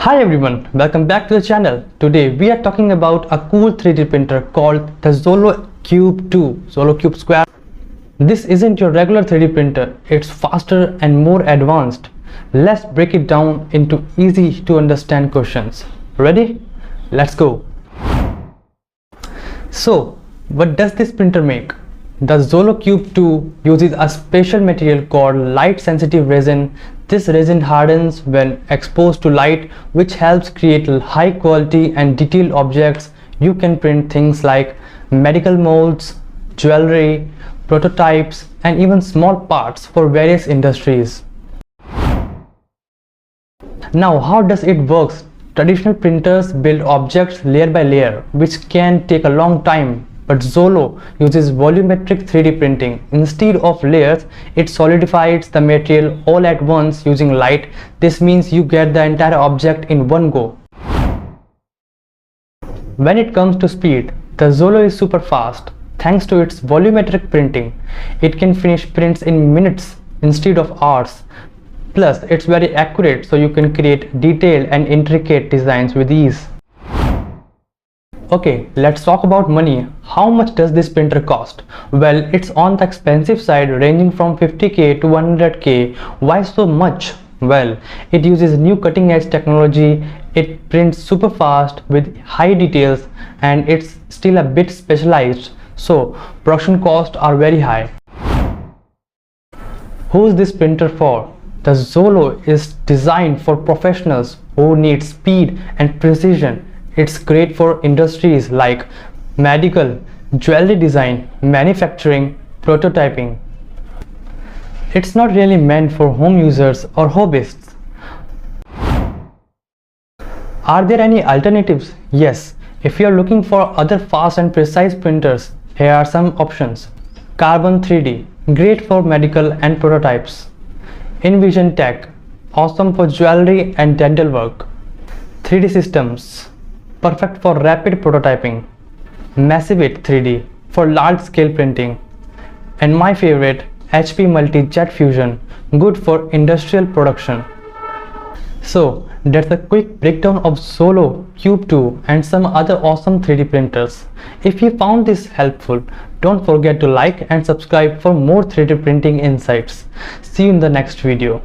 Hi everyone, welcome back to the channel. Today we are talking about a cool 3D printer called the Xolo Xube 2, Xolo Xube Square. This isn't your regular 3D printer, it's faster and more advanced. Let's break it down into easy to understand questions. Ready? Let's go. So, what does this printer make? The Xolo Xube 2 uses a special material called light sensitive resin. This resin hardens when exposed to light, which helps create high quality and detailed objects. You can print things like medical molds, jewelry, prototypes, and even small parts for various industries. Now, how does it work? Traditional printers build objects layer by layer, which can take a long time. But Xolo uses volumetric 3D printing. Instead of layers, it solidifies the material all at once using light. This means you get the entire object in one go. When it comes to speed, the Xolo is super fast. Thanks to its volumetric printing, it can finish prints in minutes instead of hours. Plus, it's very accurate, so you can create detailed and intricate designs with ease. Okay, let's talk about money. How much does this printer cost? Well, it's on the expensive side, ranging from 50k to 100k. Why so much? Well, it uses new cutting edge technology, it prints super fast with high details, and it's still a bit specialized, so production costs are very high. Who's this printer for? The Xolo is designed for professionals who need speed and precision. It's great for industries like medical, jewelry design, manufacturing, prototyping. It's not really meant for home users or hobbyists. Are there any alternatives? Yes. If you're looking for other fast and precise printers, here are some options. Carbon 3D, great for medical and prototypes. Envision Tech, awesome for jewelry and dental work. 3D Systems, perfect for rapid prototyping. Massivate 3D for large scale printing. And my favorite, HP Multi Jet Fusion, good for industrial production. So that's a quick breakdown of Xolo Xube 2 and some other awesome 3D printers. If you found this helpful, don't forget to like and subscribe for more 3D printing insights. See you in the next video.